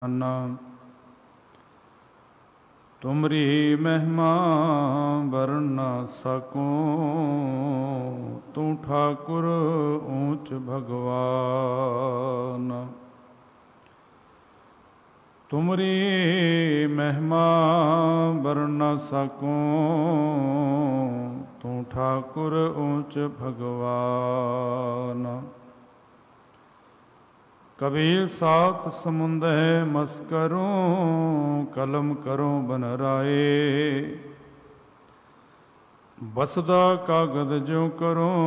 ना तुमरी महिमा वर्ण न सकूं, तू ठाकुर ऊंच भगवान। तुमरी महिमा वर्ण न सकूं, तू ठाकुर ऊंच भगवान। कबीर सात समुंद है मस करूं, कलम करूं बन राए। बसदा कागद जो करूं,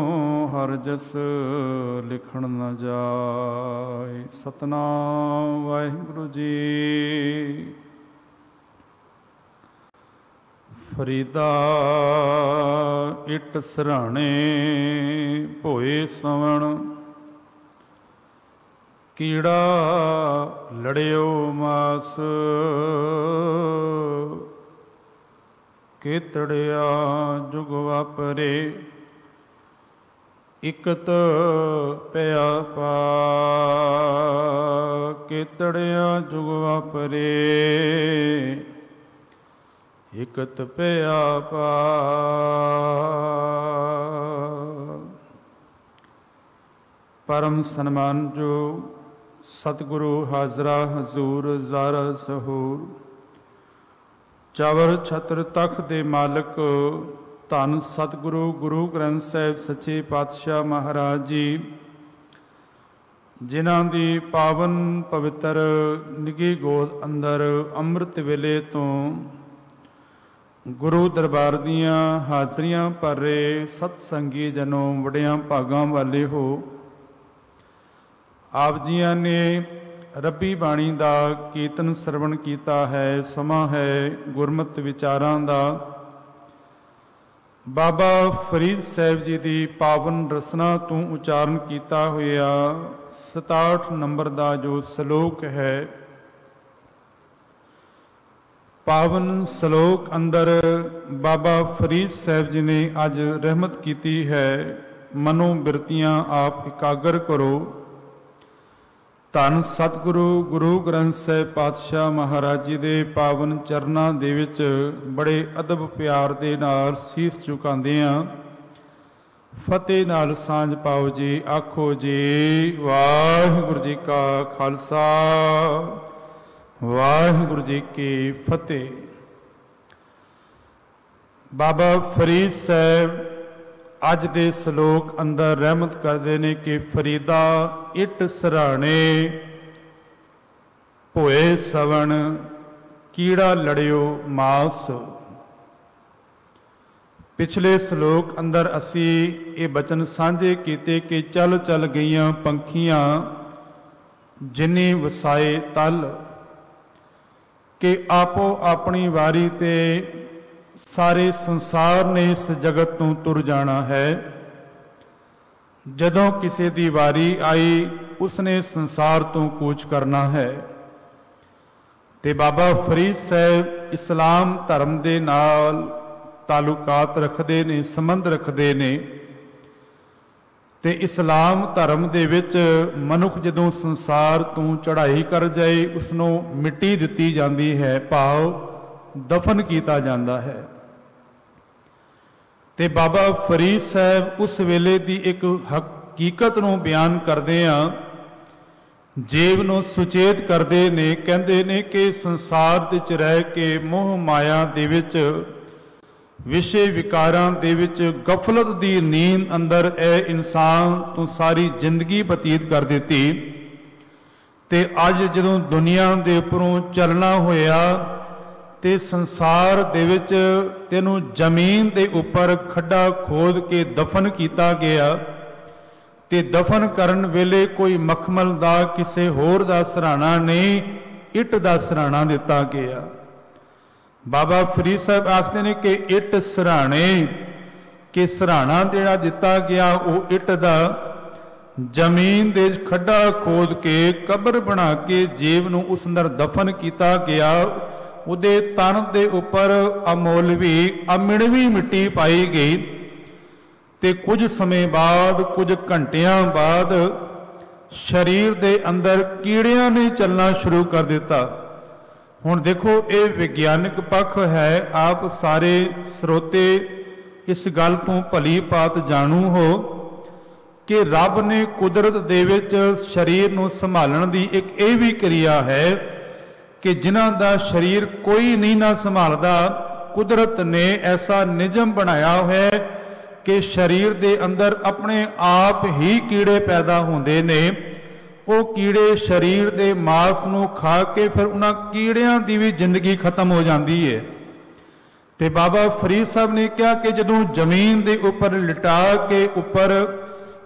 हर जस लिखण न जाए। सतनाम वाहिगुरु जी। फरीदा इट सराणे भोए सवण, कीड़ा लड़ियो मास। केतड़िया जुग वापरे, इकत पया पा। केतड़िया जुग वापरे, इकत पया पा। परम सन्मान जो सतगुरु हाजरा हजूर ज़ारा सहूर, चावर छत्र तख दे मालिक धन सतगुरु गुरु ग्रंथ साहिब सच्चे पातशाह महाराज जी, जिन्हां दी पावन पवित्र निगी गोद अंदर अमृत वेले तो गुरु दरबार दियां हाजरियां भर रहे सतसंगी जनों वड़ियां भागां वाले हो। आप जियां ने रब्बी बाणी का कीर्तन सरवण किया है। समा है गुरमत विचारां दा। बाबा फरीद साहिब जी की पावन रसना तो उचारण किया होया 67 नंबर का जो सलोक है, पावन सलोक अंदर बाबा फरीद साहिब जी ने अज रहमत की है। मनो बिरतियां आप इकागर करो। धन सतगुरु गुरु ग्रंथ साहिब पातशाह महाराज जी के पावन चरनां दे विच बड़े अदब प्यार दे नाल सीस झुकांदे हां। फतेह नाल सांझ पाओ जी। आखो जी वाहिगुरु जी का खालसा, वाहिगुरु जी की फतेह। बाबा फरीद साहब अज दे सलोक अंदर रहमत करते हैं कि फरीदा इट सराणे भोए सवण, कीड़ा लड़ियो मास। पिछले सलोक अंदर असी ये बचन सांझे किते कि चल चल गईयां पंखियां जिन्नी वसाए तल, कि आपो अपनी वारी ते सारे संसार ने इस जगत तो तुर जाना है। जदों किसी की वारी आई उसने संसार तो कूच करना है। ते बाबा फरीद साहब इस्लाम धर्म दे नाल तालुकात रखते ने, संबंध रखते ने। ते इस्लाम धर्म दे विच मनुख जदों संसार तो चढ़ाई कर जाए उसनों मिट्टी दिती जाती है, भाव दफन किया जाता है। ते बाबा फरीद साहब उस वेले की एक हकीकत नूं बयान करते हैं, जेब नूं सुचेत करते ने। कहते ने कि संसार दे च रह के मोह माया दे विच विषय विकारां दे विच गफलत दी नींद अंदर ए इंसान तो सारी जिंदगी बतीत कर दिती। ते अज जदों दुनिया दे उपरों चलना होया ते संसार दे विच तेनू जमीन दे उपर खड्डा खोद के दफन किया गया। ते दफन करन वेले कोई मखमल दा किसी होर दा सराहना नहीं, इट दा सराहना दिता गया। बाबा फरीद साहब आखते ने कि इट सराहने के सराहना जिहड़ा दिता गया वो इट दा जमीन दे खड्डा खोद के कबर बना के जेब नूं उस अंदर दफन किया गया। उहदे तन दे उपर अमोलवी अमिणवी मिट्टी पाई गई। ते कुछ समय बाद, कुछ घंटियां बाद शरीर दे अंदर कीड़ियां ने चलना शुरू कर दिता। हुण देखो ये विज्ञानिक पक्ष है, आप सारे स्रोते इस गल तो भली भांत जाणू हो कि रब ने कुदरत दे विच शरीर नूं संभालण दी एक ये भी क्रिया है कि जिन्हां दा शरीर कोई नहीं ना संभालदा, कुदरत ने ऐसा निजम बनाया है कि शरीर दे अंदर अपने आप ही कीड़े पैदा होंदे ने। वो कीड़े शरीर दे मांस नूं खा के फिर उन्हां कीड़ियां दी भी जिंदगी खत्म हो जाती है। ते बाबा फरीद साहब ने कहा कि जदों जमीन दे उपर लिटा के उपर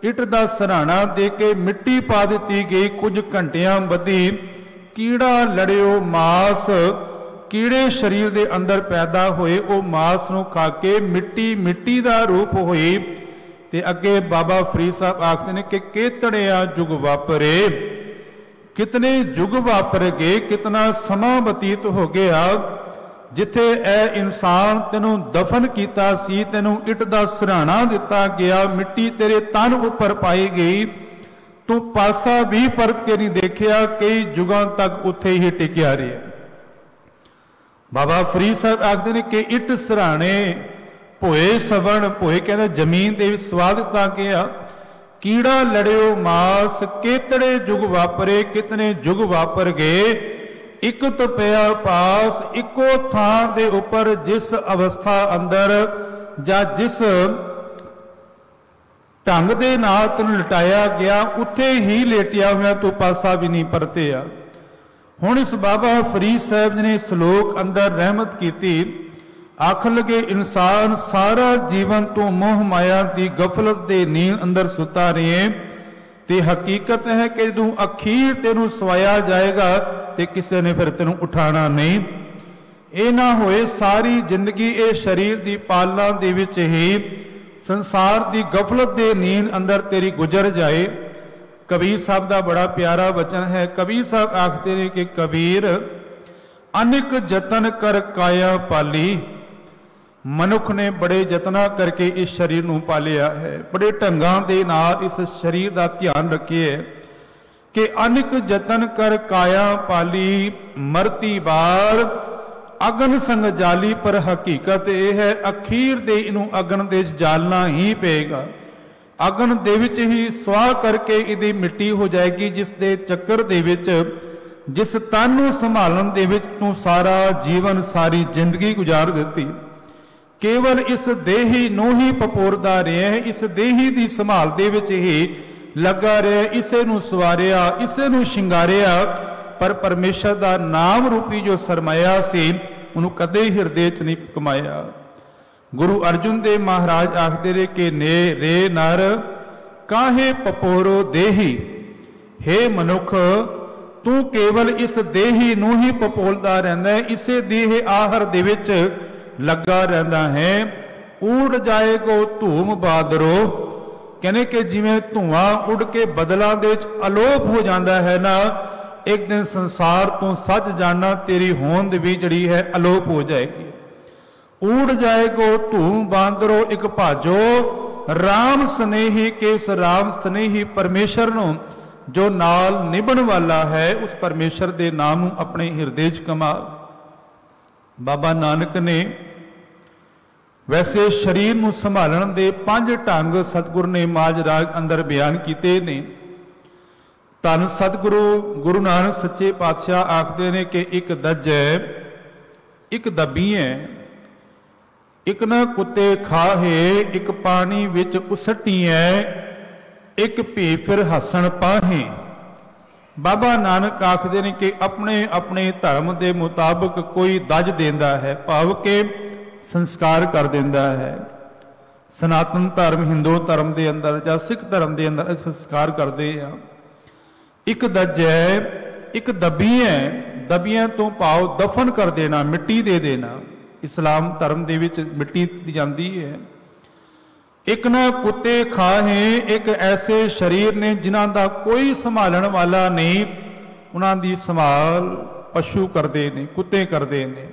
इट दा सराहना दे के मिट्टी पा दी गई, कुछ घंटियां बधी कीड़ा लड़ियो मांस कीड़े शरीर दे अंदर पैदा होए, वो मांस नूं खा के मिट्टी मिट्टी दा रूप होई। ते अगे बाबा फरीद साहब आखते हैं कि केतड़िया जुग वापरे, कितने जुग वापर गए, कितना समा बतीत हो गया। जिथे ए इंसान तेनों दफन किया सी, तेनों इट दा सराहना दिता गया, मिट्टी तेरे तन उपर पाई गई, तू पासा भी परत के नहीं देखिया, कई जुगां तक उत्थे ही टिकिया रहा। बाबा फरीद साहब आखते हैं कि इट सराहने भोए सवण, भोए कहते जमीन दे सवा दिता गया, कीड़ा लड़ियो मांस केतड़े जुग वापरे, कितने जुग वापर गए, एक तपया पास इको थां दे उपर जिस अवस्था अंदर या जिस ढंग दे नाल तैनूं लटाया गया, उत्थे ही लेटिया हुआ तू पासा भी नहीं परतिया। हुण इस बाबा फरीद साहब ने सलोक अंदर रहमत की, आख लगे इंसान सारा जीवन तो मोह माया की गफलत दे नींद अंदर सुता रहे। ते हकीकत है कि जदों अखीर तेनू सवाया जाएगा ते किसी ने फिर तेनू उठाना नहीं। ये ना होए सारी जिंदगी ये शरीर की पालना दे विच ही संसार की गफलत दे नींद अंदर तेरी गुजर जाए। कबीर साहब का बड़ा प्यारा वचन है। कबीर साहब आखते हैं कि कबीर अनेक जतन कर काया पाली, मनुख ने बड़े जतना करके इस शरीर नूं पालिया है, बड़े ढंगां दे नाल इस शरीर का ध्यान रखिए कि अनेक जतन कर काया पाली, मरती बार अगन संग जाली। पर हकीकत यह है अखीर दे इनू अगन दे जालना ही पेगा। अगन दे विच ही स्वाह करके इहदी मिट्टी हो जाएगी, जिस दे चक्कर दे विच जिस तन नूं संभालण दे विच तूं सारा जीवन सारी जिंदगी गुजार दिती। केवल इस देही नूं ही पपोरदा रहा है, इस देही दी संभाल दे विच ही लगा रहा, इसे नूं सवारिया, इसे नूं शिंगारिया। पर परमेश्वर दा नाम रूपी जो सरमाया सी उन्होंने कदे हिरदे च नहीं कमाया। गुरु अर्जुन देव महाराज आखते रहे कि ने रे नर काहे पपोरो देही, हे मनुख तू केवल इस देही नूं ही पपोलदा रहिंदा है, इसे देह आहर दे विच लगा रहिंदा है। उड़ जाएगो धूम बादरो, कहने कि जिवें धुआं उड़ के बदलां दे विच अलोप हो जाता है ना, एक दिन संसार तो सच जाना तेरी होंद भी जड़ी है अलोप हो जाएगी। उड़ जाएगो धूम बांदरो एक भाजो, राम स्नेही के उस राम स्नेही परमेश्वर नूं जो नाल निभण वाला है, उस परमेश्वर दे नाम अपने हिरदे च कमा। बाबा नानक ने वैसे शरीर नूं संभालण दे 5 ढंग सतगुरु ने माज राग अंदर बयान किए ने। धन सतगुरु गुरु नानक सच्चे पातशाह आखते ने कि एक दज है, एक दबी है, एक न कुत्ते खाहे, एक पानी विच उसटी है, एक भी फिर हसन पाहे। बाबा नानक आखते ने कि अपने अपने धर्म के मुताबिक कोई दज देंदा है, भाव के संस्कार कर देंदा है। सनातन धर्म हिंदू धर्म के अंदर या सिख धर्म के अंदर संस्कार करते हैं। एक दज है, एक दबी है, दबियां तो भाव दफन कर देना, मिट्टी दे देना। इस्लाम धर्म दे विच मिट्टी दी जाती है। एक ना कुत्ते खाहे, एक ऐसे शरीर ने जिन्हां दा कोई संभालण वाला नहीं, उन्हां दी संभाल पशु करते ने, कुत्ते करते ने,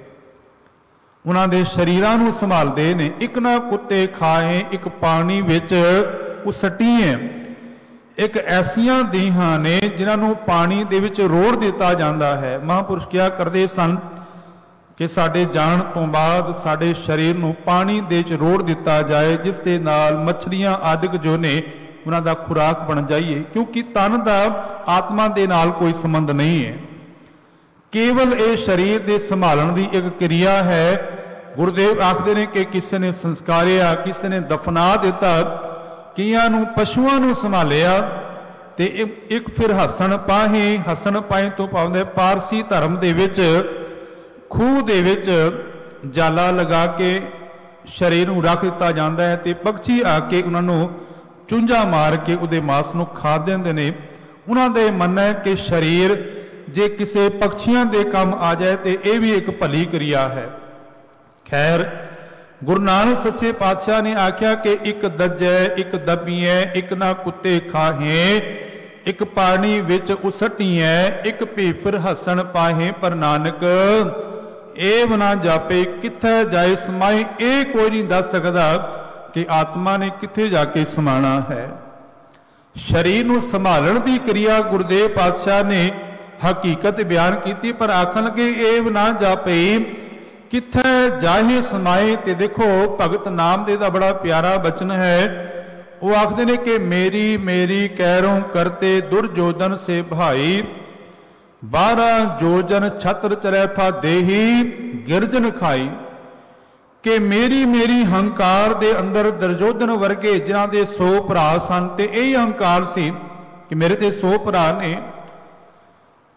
उन्हां दे शरीरां नूं संभालदे ने। एक ना कुत्ते खाए, एक पानी विच उसटी है, एक ऐसियां देहां ने जिन्हों पानी दे विच रोड़ दिता जाता है। महापुरुष क्या करते सन कि साडे जाण तो बाद साडे शरीर नूं पानी दे विच रोड़ दिता जाए, जिस दे नाल मछलियां आदिक जो ने उन्हां दा खुराक बन जाइए, क्योंकि तन दा आत्मा दे नाल कोई संबंध नहीं है। केवल ये शरीर दे संभालण दी एक क्रिया है। गुरुदेव आखदे ने कि किसी ने संस्कारिया, किसी ने दफना दिता, कियां नूं पशुआं नूं संभालिया, ते एक फिर हसन पाए तो पाउंदे पारसी धर्म दे विच खूह दे विच जाला लगा के शरीर नूं रख दिता जाता है, ते पक्षी आके उन्हां नूं चुंझा मार के उहदे मांस नूं खा दिंदे ने। उन्हां दे मनना है कि शरीर जे किसी पक्षियां दे काम आ जाए तो यह भी एक भली क्रिया है। खैर, गुरु नानक सच्चे पातशाह ने आख्या कि एक दजै एक दबीए, एक ना कुत्ते खाहे, एक पानी विच उसटीए, एक भीफर हसन पाहे, पर नानक एव ना जापे किथे जाए समाए। ये कोई नहीं दस सकता कि आत्मा ने किथे जाके समाना है। शरीर नूं संभालण दी क्रिया गुरुदेव पातशाह ने हकीकत बयान की, पर आखन लगे एव ना जापे किथे जाहे समाए। ते देखो भगत नामदेव दा बड़ा प्यारा बचन है। वो आखदे ने कि मेरी मेरी कैरों करते दुर्योधन से भाई, 12 जोजन छत्र चरै था देही गिरजन खाई। कि मेरी मेरी हंकार दे अंदर दुर्योधन वर्गे जिन्हां दे 100 भरा सन, ते यही हंकार सी कि मेरे ते 100 भरा ने।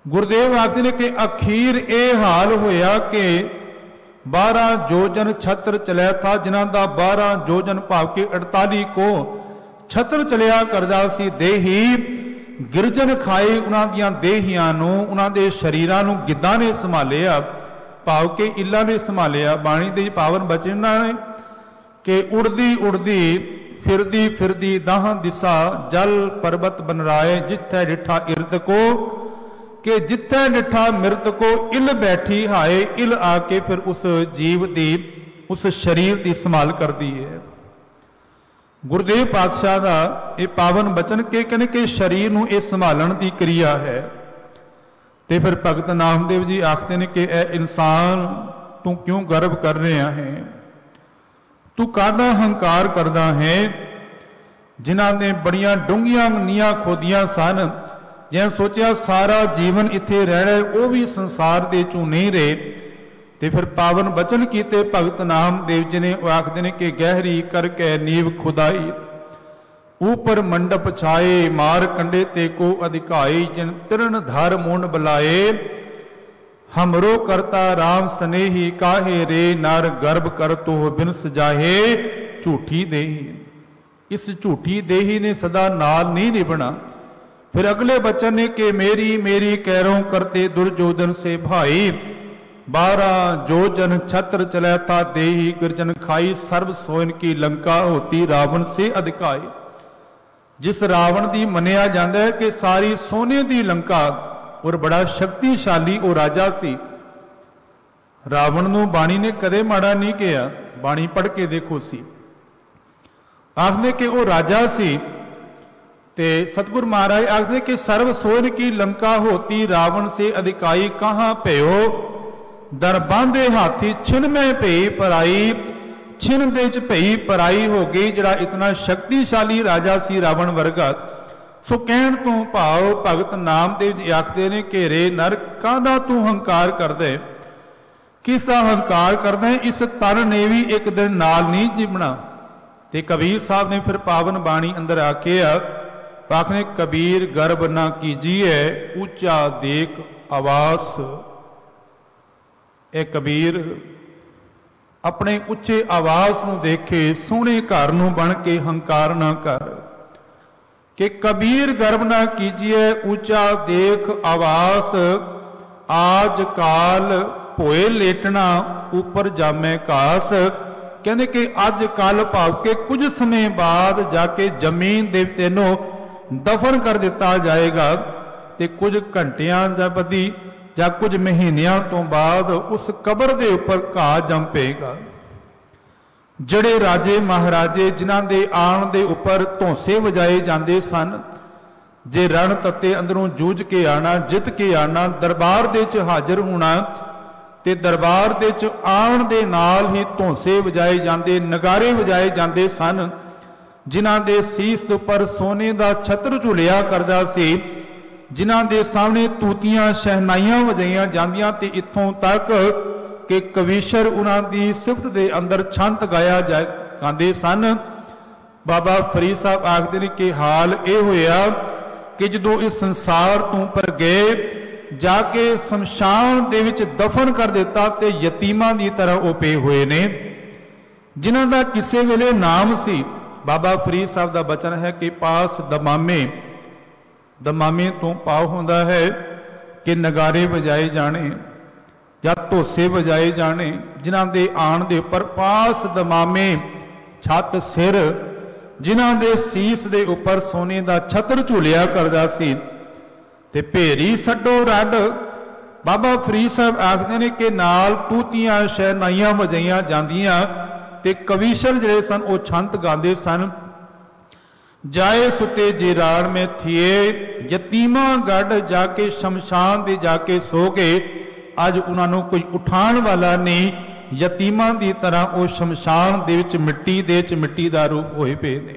गुरुदेव आखदे ने कि अखीर ये हाल होया कि 12 जोजन छत्र चलिया था, जिन्हां दा 12 जोजन भाव के 48 को छत्र चलिया करदा सी। देही गिरजन खाए, उन्हां दियां देहियां नूं, उन्हां दे शरीरां नूं गिद्धां ने संभालिया, भाव के इल्लां ने संभालिया। बाणी दे पावन बचन ने कि उड़दी उड़दी फिरदी फिरदी दाह दिशा, जल पर्वत बनराए, जिथे डिठा इर्द को, कि जिथे डिठा मृत को इल बैठी हाय। इल आके फिर उस जीव दी, उस शरीर की संभाल करती है। गुरुदेव पातशाह का यह पावन बचन के कहने कि शरीर नूं ये संभालण की क्रिया है। तो फिर भगत नामदेव जी आखते हैं कि ए इंसान, तू क्यों गर्व कर रहा है, तू काहदा हंकार करदा है। जिन्हां ने बड़ियां डूंघियां नीआं खोदियां सन, जिन्हें सोचा सारा जीवन इत्थे रहना है, वो भी संसार दे चों नहीं रहे। तो फिर पावन बचन कीते भगत नामदेव जी ने। आखते ने कि गहरी करके नींव खुदाई, ऊपर मंडप छाए, मार कंडे ते को अधिकाई, जिन तिरन धर मुंड बुलाए, हमरो करता राम स्नेही, काहे रे नर गर्भ कर तो बिन सजाहे झूठी देही। इस झूठी देही ने सदा नाल नहीं निभना। फिर अगले बचन ने कि मेरी मेरी कैरों करते दुर्योधन से भाई, 12 जोजन छत्र चलै था देही गिरजन खाई, सर्व सोइन की लंका होती रावण से अधिकाई। जिस रावण की मनिया जाता है कि सारी सोने की लंका और बड़ा शक्तिशाली वो राजा सी। रावण नूं बाणी ने कदे माड़ा नहीं किया, बाणी पढ़ के देखो सी। आखदे कि वो राजा सी, ते सतगुरु महाराज आखदे कि सर्व सोन की लंका होती रावण से अधिकाई, कहाँ भयो दर बांधे हाथी, छिन में भई पराई, छिन दे च भई पराई हो गई। जड़ा इतना शक्तिशाली राजा सी रावण वर्गा। सो कहण तो भाव भगत नामदेव जी आखदे ने कि रे नर, काहदा तू हंकार करदे, किसदा हंकार करदा है, इस तन ने भी एक दिन नाल नहीं जिमना। ते कबीर साहब ने फिर पावन बाणी अंदर आखिया, आखने कबीर गर्व ना कीजिए, ऊंचा देख आवास। ए कबीर अपने उच्चे आवास नूं देखे, सोहणे घर नूं बन के हंकार ना कर। कि कबीर गर्व ना कीजिए, ऊंचा देख आवास, आज काल भोए लेटना ऊपर जामे घास। कहते कि अज कल भाव के कुछ समय बाद जाके जमीन दे तेनों दफन कर दिता जाएगा, ते कुछ घंटियां बदी ਜਾਂ कुछ महीनों तो बाद उस कबर के उपर घाह जम पेगा। जड़े राजे महाराजे जिन्हां दे आण दे उपर धौंसे वजाए जाते सन, जे रण तत्ते अंदरों जूझ के आना, जित के आना, दरबार दे च हाजिर होना, ते दरबार दे च आण दे नाल ही धौंसे वजाए जांदे, नगारे वजाए जांदे सन, जिन्हां दे सीस उपर सोने दा छत्र झुलिया करदा सी, जिन्हां दे सामने तूतियां शहनाइयां वजाइयां जांदियां, ते इत्थों तक कि कविशर उन्हां दी सिफत दे अंदर छंत गाया गांदे सन। बाबा फरीद साहब आखदे ने कि हाल ये होया कि जदों इस संसार तो पर गए, जाके शमशान दे विच दफन कर दिता, ते यतीमां दी तरह वो पे हुए ने, जिन्हां दा किसे वेले नाम सी। बाबा फरीद साहब का बचन है कि पास दमामे, दमामे तो भाव होंदा है कि नगारे वजाए जाने या धोसे वजाए जाने, जिन्हां दे आण दे उपर पास दमामे छत सिर, जिन्हां दे सीस दे उपर सोने का छत्र झूलिया करदा सी, ते भेरी सड्डो रड। बाबा फरीद साहब आखदे ने कि नाल तूतियां शहनाइयां वजाइयां जांदियां, ते कविशर जिहड़े सन वो छंत गांदे सन। जाए सुते जिराड़ में थिए, यतीमा गढ़ जाके शमशान दे जाके सो गए। अज उन्होंने कोई उठाण वाला नहीं, यतीमां दी तरह वो शमशान दे विच मिट्टी दे च मिट्टी दा रूप होए पे ने।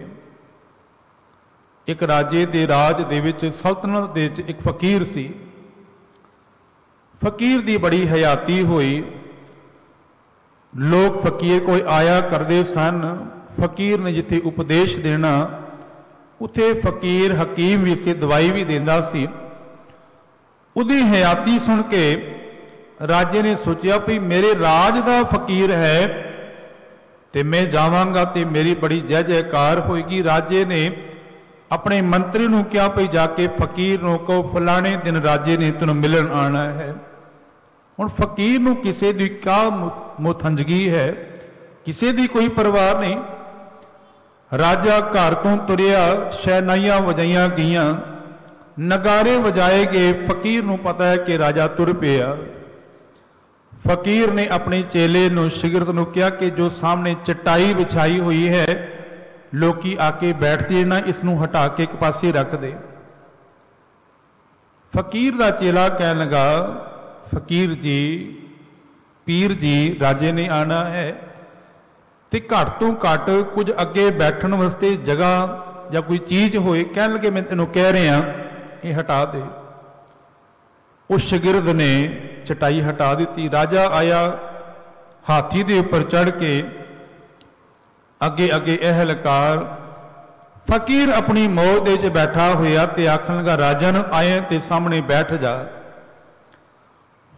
एक राजे दे राज दे विच सल्तनत दे विच एक फकीर सी। फकीर दी बड़ी हयाती हुई, लोग फकीर कोई आया करते सन। फकीर ने जिथे उपदेश देना उथे फकीर हकीम भी सी, दवाई भी देंदा सी। उहदी हयाती सुन के राजे ने सोचा भी मेरे राज दा फकीर है ते मैं जावांगा ते मेरी बड़ी जय जयकार होएगी। राजे ने अपने मंत्री नूं कहा भी जाके फकीर नूं कहो फलाने दिन राजे ने तैनूं मिलन आना है। हुण फकीर नूं किसे दी क्या मुथंजगी है, किसे दी कोई परवाह नहीं। राजा घर तो तुरिया, शहनाइयां वजाइयां गईयां, नगारे वजाए गए। फकीर नूं पता है कि राजा तुर पिया। फकीर ने अपने चेले नूं, शिगिरद नूं कहा कि जो सामने चटाई बिछाई हुई है लोकी आके बैठते ना, इसनूं हटा के एक पासे रख दे। फकीर दा चेला कहन लगा फकीर जी, पीर जी, राजे ने आना है ते घट तो घट कुछ अगे बैठन वास्ते जगह या कोई चीज होए। कहन लगे मैं तेनों कह रहा ये हटा दे। उस शिगिरद ने चटाई हटा दी। राजा आया, हाथी दे उपर चढ़ के अगे अगे एहलकार। फकीर अपनी मौज दे च बैठा होया ते आखन लगा राजन आए ते सामने बैठ जा।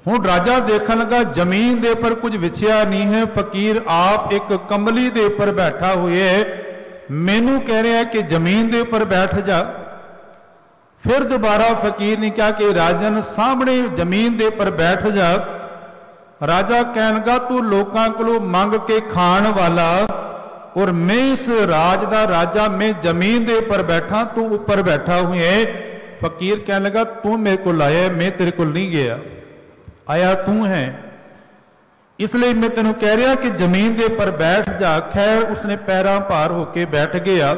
हुण राजा देखन लगा जमीन दे उपर कुछ विछया नहीं है, फकीर आप एक कंबली दे उपर बैठा हुए है, मैनू कह रहा है कि जमीन दे उपर बैठ जा। फिर दोबारा फकीर ने कहा कि राजन सामने जमीन दे उपर बैठ जा। राजा कहन लगा तू लोकां कोलों मंग के खाण वाला और मैं इस राज दा राजा, मैं जमीन दे उपर बैठा, तू उपर बैठा हुए है। फकीर कहने लगा तू मेरे को आया, मैं तेरे को नहीं गया, आया तू है, इसलिए मैं तेनों कह रहा कि जमीन दे पर बैठ जा। खैर उसने पैरों भार होके बैठ गया।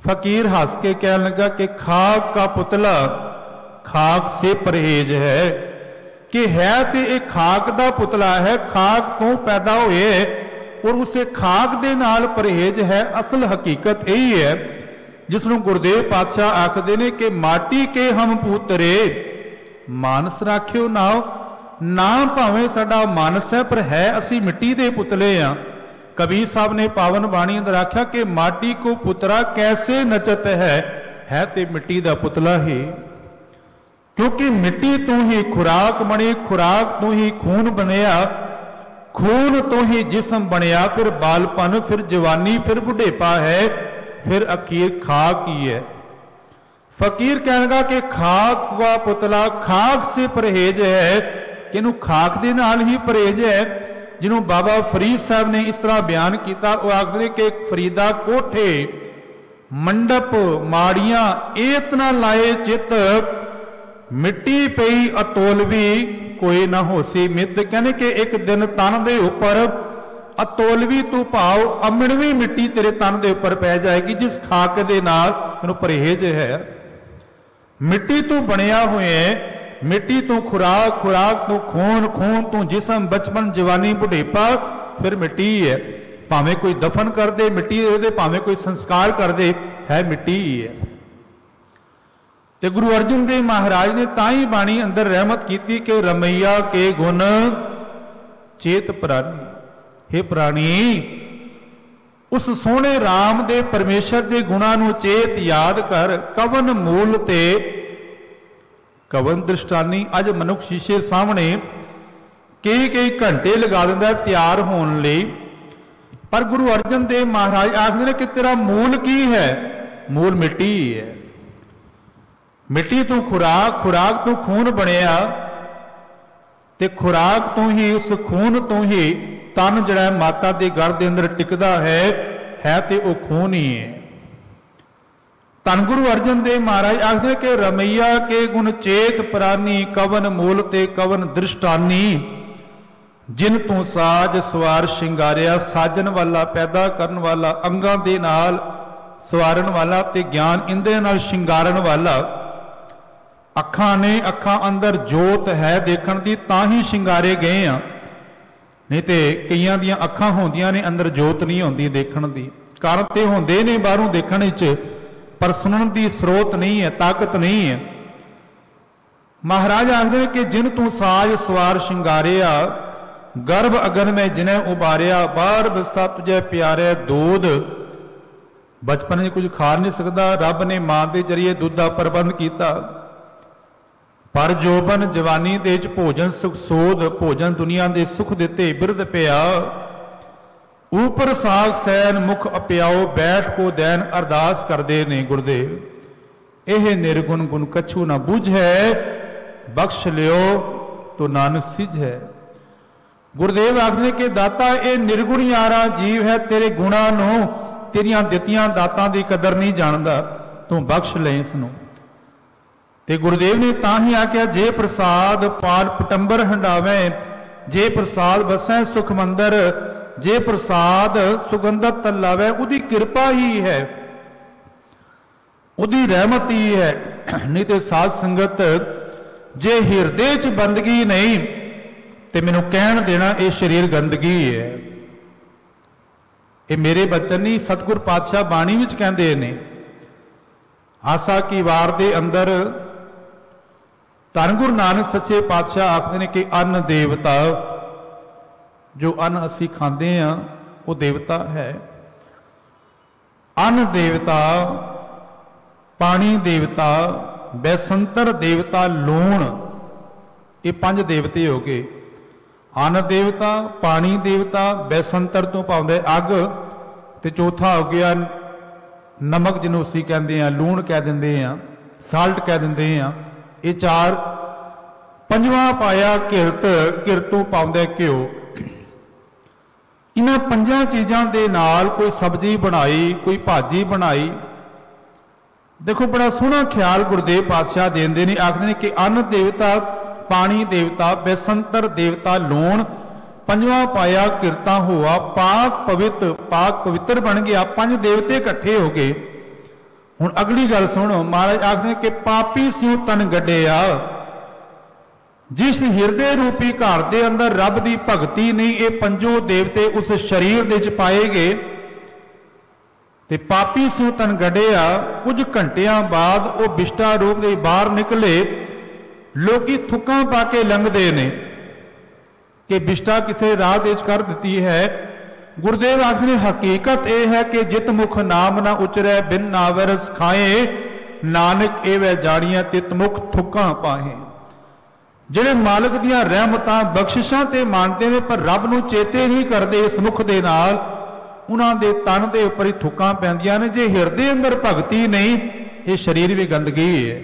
फकीर हंस के कहने लगा कि खाक का पुतला खाक से परहेज है, कि है तो एक खाक दा पुतला है, खाक तो पैदा हुए और उसे खाक दे नाल परहेज है। असल हकीकत यही है जिसनों गुरुदेव पातशाह आखदे ने कि माटी के हम पुतरे मानस राखियो नाव। ना भावें साडा मानस है पर है असी मिट्टी दे पुतले हाँ। कबीर साहब ने पावन बाणी अंदर आख्या कि माटी को पुतरा कैसे नचत है ते मिट्टी दा पुतला ही। क्योंकि मिट्टी तो ही खुराक बनी, खुराक तो ही खून बनया, खून तो ही जिस्म बनया, फिर बालपन, फिर जवानी, फिर बुढ़ेपा है, फिर अखीर खाक ही है। फकीर कहने लगा कि खाक का पुतला खाक से परहेज है, कि खाक दे नाल ही परहेज है। जिन्हों बाबा फरीद साहब ने इस तरह बयान किया, वो आखदे कि फरीदा कोठे मंडप माड़ियां एतना लाए चित, मिट्टी पई अतोलवी कोई ना होसी मित। कहने कि एक दिन तन दे उपर अतोलवी तो भाव अमणवी मिट्टी तेरे तन दे उपर पै जाएगी जिस खाक दे नाल मैनूं परहेज है। मिट्टी तो बनया हुए है, मिट्टी तो खुराक, खुराक तो खून, खून तो जिसम, बचपन जवानी बुढ़ेपा फिर मिट्टी ही है। भावें कोई दफन कर दे मिट्टी दे, भावें कोई संस्कार कर दे, है मिट्टी ही है। तो गुरु अर्जन देव महाराज ने ताई बाणी अंदर रहमत की कि रमैया के गुण चेत प्राणी। हे प्राणी, उस सोहने राम दे परमेश्वर दे गुणां नूं चेत याद कर। कवन मूल ते कवन दृष्टानी। अज मनुख शीशे सामने कई घंटे लगा दिंदा तैयार होने लई, पर गुरु अर्जन देव महाराज आखदे ने कि तेरा मूल की है? मूल मिट्टी ही है। मिट्टी तो खुराक, खुराक तो खून बनया, ते खुराक तो ही, उस खून तो ही तन जिहड़ा माता के गर्भ के अंदर टिकदा है तो वह खून ही है। धन गुरु अर्जन देव महाराज आखदे कि रमैया के गुण चेत प्राणी। कवन मूल ते कवन दृष्टानी। जिन तू साज सवार शिंगारिया। साजन वाला, पैदा करन वाला, अंगां दे नाल सवारन वाला ते ज्ञान इंद्रियां नाल शिंगारन वाला। अखां ने, अखां अंदर जोत है देखण दी, तां ही शिंगारे गए आ। नहीं तो कईयां दियां अखां होंदियां ने, अंदर जोत नहीं होंदी देखण दी। कारण ते होंदे ने बाहरों देखण विच, पर सुनन दी स्रोत नहीं है, ताकत नहीं है। महाराज आखदे कि जिन तू साज सवार शिंगारिया। गर्भ अगन में जिन्हें उबारिया। बाहर बिस्ता तुझे प्यारे दूध। बचपन में कुछ खा नहीं सकता, रब ने मां के जरिए दूध का प्रबंध किया। पर जोबन जवानी दे भोजन सुख सोध। भोजन दुनिया के सुख दिते बिरद पिया। ऊपर साग सैन मुख अप्याओ। बैठ को दैन अरदास करते ने गुरुदेव। यह निर्गुण गुण कछु ना बुझ है। बख्श लियो तो नानक सिज है। गुरुदेव आखदे कि दाता ये निर्गुण यारा जीव है। तेरे गुणा नूं, तेरियां दित्तियां दातां दी कदर नहीं जानदा, तू बख्श ले इसनूं। ते गुरुदेव ने तां ही आख्या जे प्रसाद पाल पटंबर हंडावे। जे प्रसाद बसै सुख मंदर। जे प्रसाद सुगंधत तल लावे। उदी कृपा ही है, उदी रहमत ही है। नहीं तो साध संगत जे हिरदे च बंदगी नहीं तो मैनू कहन देना ये शरीर गंदगी है। ये मेरे बचन नहीं, सतगुर पातशाह बाणी विच कहंदे ने। आसा की वार दे अंदर धन गुरु नानक सच्चे पातशाह आखदे ने कि अन्न देवता। जो अन्न असी खांदे हैं वो देवता है। अन्न देवता, पानी देवता, बैसंतर देवता, लूण, ये 5 देवते हो गए। अन्न देवता, पानी देवता, बैसंतर तो पाउंदे अग, ते चौथा हो गया नमक जिन्हों असी कहते हैं, लूण कह देंगे हैं, साल्ट कह देंगे हैं। ये 4। पंजवां पाया किरत। किरतों पाउंदे घ्यो। इन्हां 5 चीज़ों के नाल कोई सब्जी बनाई, कोई भाजी बनाई। देखो बड़ा सोहना ख्याल गुरुदेव पातशाह देंदे ने। आखदे ने कि अन्न देवता, पानी देवता, बैसंतर देवता, लूण, 5वां पाया किरता हुआ। पाक पवित्र बन गया। 5 देवते इकट्ठे हो गए। हुण अगली गल सुनो। महाराज आखदे कि पापी स्यों तन गड्डिया। जिस हिरदे रूपी घर के अंदर रब की भगती नहीं, ये 5 देवते उस शरीर दे च पाए गए। ते पापी स्यों तन गड्डिया। कुछ घंटिया बाद वो बिष्टा रूप के बाहर निकले। लोग थुक्कां पा के लंघते ने कि बिष्टा किसी राह दे कर दी है। गुरुदेव आखदे ने हकीकत यह है कि जित मुख नाम ना उचरै बिन नावरस खाए। नानक एवं जानिया तित मुख थुक्कां पाहे। जिहड़े मालिक दियां रहमतां बख्शिशां ते मानते हैं पर रब नूं चेते नहीं करते, इस मुख दे नाल उन्हां दे तन दे उपर ही थुक्कां पैंदियां ने। जे हिरदे अंदर भगती नहीं, ये शरीर भी गंदगी है।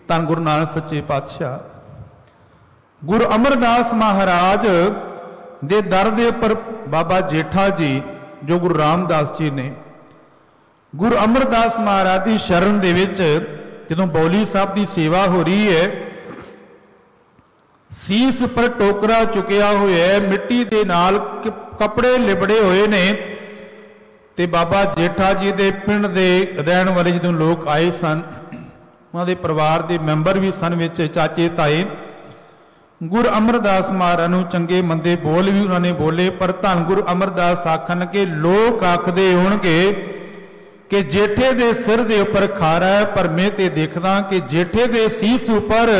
धन गुरु नानक सच्चे पातशाह। गुरु अमरदास महाराज दे दर दे उपर बाबा जेठा जी, जो गुरु रामदास जी ने, गुरु अमरदास महाराज की शरण दे विच जदों बौली साहब की सेवा हो रही है, सीस पर टोकरा चुकिया हुआ है, मिट्टी के नाल कपड़े लिबड़े हुए ने, ते बाबा जेठा जी दे पिंड दे रहन वाले जो लोग आए सन, उन्होंने परिवार के मैंबर भी सन विच चाचे ताए। गुरु अमरदास महाराज नूं चंगे मंदे बोल भी उन्होंने बोले, पर धन गुरु अमरदास आखन के लोग आखदे होणगे कि जेठे दे सिर दे उपर खारा है, पर मैं ते देखदा कि जेठे दे सीस उपर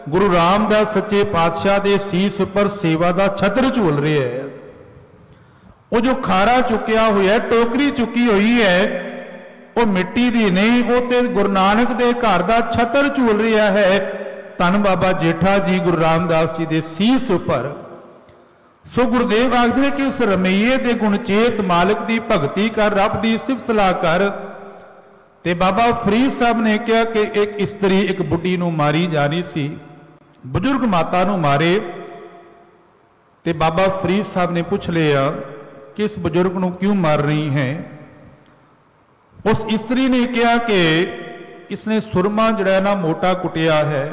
गुरु रामदास सच्चे पातशाह दे सीस उपर सेवा का छत्र झूल रहा है। वो जो खारा चुकया हुआ टोकरी चुकी हुई है वो मिट्टी दी नहीं, वो तो गुरु नानक दे घर का छत्र झूल रहा है। धन बाबा जेठा जी गुरु रामदास जी के सीस उपर। सो गुरुदेव आखदे कि उस रमैये दे गुणचेत मालिक की भगती कर, रब की सिफत सलाह कर। ते बाबा फरीद साहब ने कहा कि एक इस्त्री एक बुढ़ी नूं मारी जा रही सी, बुजुर्ग माता नूं मारे। ते बाबा फरीद साहब ने पूछ लिया कि इस बुजुर्ग नूं क्यों मार रही हैं। उस इस्त्री ने कहा कि इसने सुरमा जिहड़ा ना मोटा कुटिया है।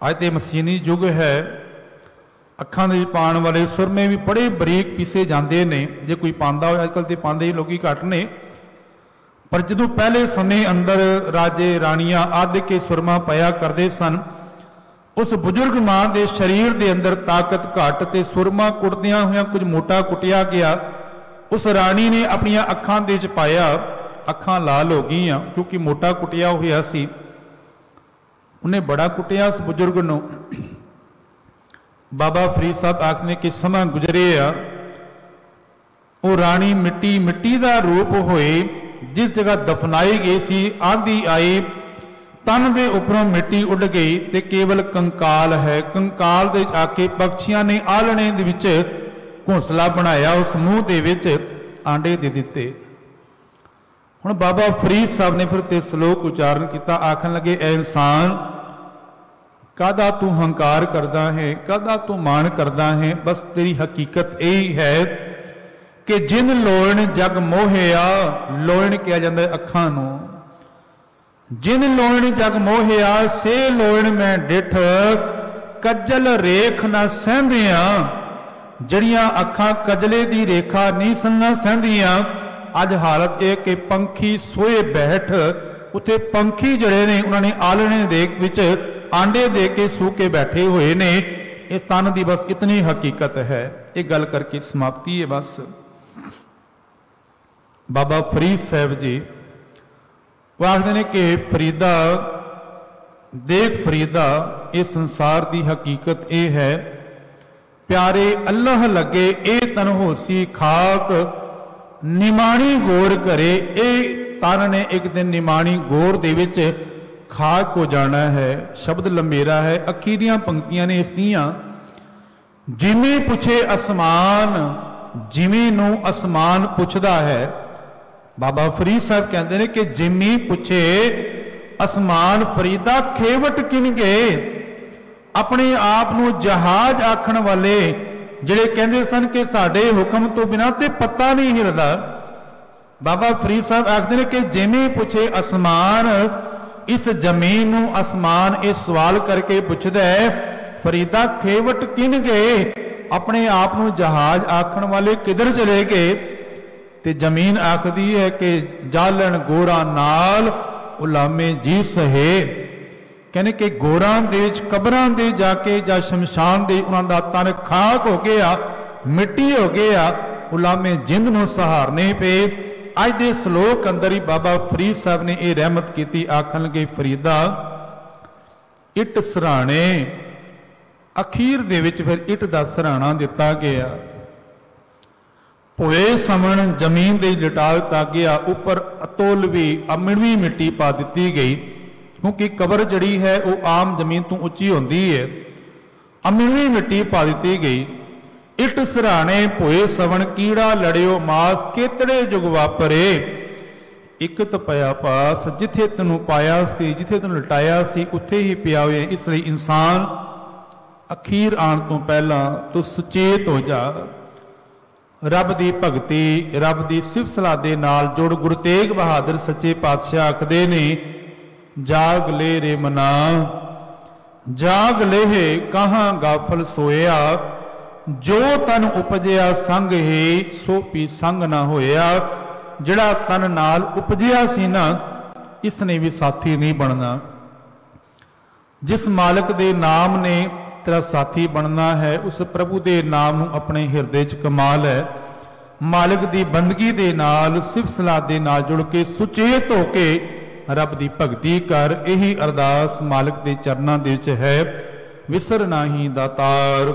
अज तो मशीनी युग है, अखां दे पाण वाले सुरमे भी बड़े बरीक पीसे जाते ने, जे कोई पांदा हो। अजकल तो पांदे ही लोग घट ने, पर जदों पहले समय अंदर राजे राणियां आदि के सुरमा पाया करते सन, उस बुजुर्ग मां के शरीर के अंदर ताकत घट ते सुरमा कुटदियां होइयां कुछ मोटा कुटिया गया। उस राणी ने अपन अखां दे च पाया, अखां लाल हो गई क्योंकि मोटा कुटिया हुआ सी। उन्हें बड़ा कुटिया उस बुजुर्ग नूं। बाबा फरीद साहब आखने कि समा गुजरे आ, वो राणी मिट्टी मिट्टी का रूप होए, जिस जगह दफनाई गई सी आंधी आई, तन दे उपरों मिट्टी उड़ गई ते केवल कंकाल है। कंकाल दे आके पक्षियां ने आलने दे विच घोंसला बनाया, उस मुंह दे विच आंडे दे दिते। हुण बाबा फरीद साहब ने फिर ते श्लोक उच्चारण किया, आखन लगे, ऐ इंसान कादा तू हंकार करदा है, कादा तू मान करदा है। बस तेरी हकीकत यही है कि जिन लोयण जग मोहिया, लोयण कहा जाता है अखां नूं, जिन लोयण जग मोहिया से लोयण मैं डिठ, कजल रेख ना सहंदियां। जड़ियां अखां कजले दी रेखा नहीं सन्ना सहंदियां। अज हालत यह कि पंखी सोए बैठ, उत्थे पंखी जड़े ने उन्होंने आलने दे विच आंडे दे के सू के बैठे हुए ने। इस तन की बस इतनी हकीकत है। एक गल करके समाप्ति है बस। बाबा फरीद साहब जी वो आखते हैं कि फरीदा देख फरीदा, इस संसार की हकीकत यह है, प्यारे अल्लाह लगे ए तन होसी खाक, निमाणी गोर करे। ए तन ने एक दिन निमाणी गोर दे विच खाक हो जाना है। शब्द लंबेरा है, अखीरियां पंक्तियां ने इसदियां, जिमें पुछे आसमान, जिमें नू आसमान पुछदा है। बाबा फरीद साहब कहते हैं कि जिमें पुछे आसमान, फरीदा खेवट किन गए। अपने आप नू जहाज आखण वाले जिहड़े कहते सन कि साडे हुक्म तो बिना ते पत्ता नहीं हिलदा, बाबा फरीद साहब आखते हैं कि जिमें पुछे आसमान, इस जमीन नू आसमान इस सवाल करके पुछदा है, फरीदा खेवट किन गए। अपने आप नू जहाज आखण वाले किधर चले गए। ते जमीन आखदी है कि जालन गोरा नाल उलामे जी सहे। कहने कि गोरां दे कबरां दे जाके जा शमशान दे उन्हां दा तन खाक हो गया, मिट्टी हो गया, उलामे जिंद नूं सहारने पे। अज दे श्लोक अंदर ही बाबा फरीद साहब ने यह रहमत की, आखन लगे, फरीदा इट सराणे, अखीर दे विच फिर इट दा सराणा दिता गया। भोए समण जमीन दे लिटा दिता गया, उपर अतोलवी अमिणवी मिट्टी पा दी गई, क्योंकि कबर जड़ी है वो आम जमीन तो उच्ची होती है। अमिणवी मिट्टी पा दी गई। इट सराणे भोए सवण, कीड़ा लड़ियो मास, केतड़े जुग वापरे। इकत पया पास, जिथे तेनू पाया सी, जिथे तेनू लटाया सी, उत्थे ही पिया हुए। इसलिए इंसान अखीर आने तो पहला तो सुचेत हो जा। रब की भगती, रब की सिफत सलाह दे नाल जुड़। गुरु तेग बहादुर सच्चे पातशाह आखदे ने, जाग ले रे मना, जाग ले कहाँ गाफल सोया। जो तन उपजया संग ही, सो पी संग ना होया। जिहड़ा तन नाल उपजया सी ना, इसने भी साथी नहीं बनना। जिस मालिक दे नाम ने तेरा साथी बनना है, उस प्रभु दे नाम नूं अपने हिरदे च कमा लै। मालिक दी बंदगी दे नाल सिफ सलाह दे नाल जुड़ के सुचेत हो के रब दी भगती कर। यही अरदास मालिक दे चरनां दे विच है। विसर नाही दातार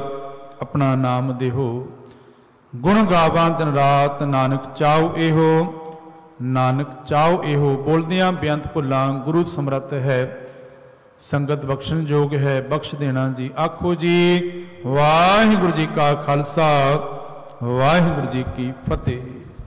अपना नाम देहो। गुण गावां दिन रात नानक चाओ एहो। नानक चाओ एहो। बोलदियां बेअंत भुलां गुरु समरथ है। संगत बख्शण जोग है बख्श देना जी। आखो जी वाहिगुरु जी का खालसा वाहिगुरु जी की फतेह।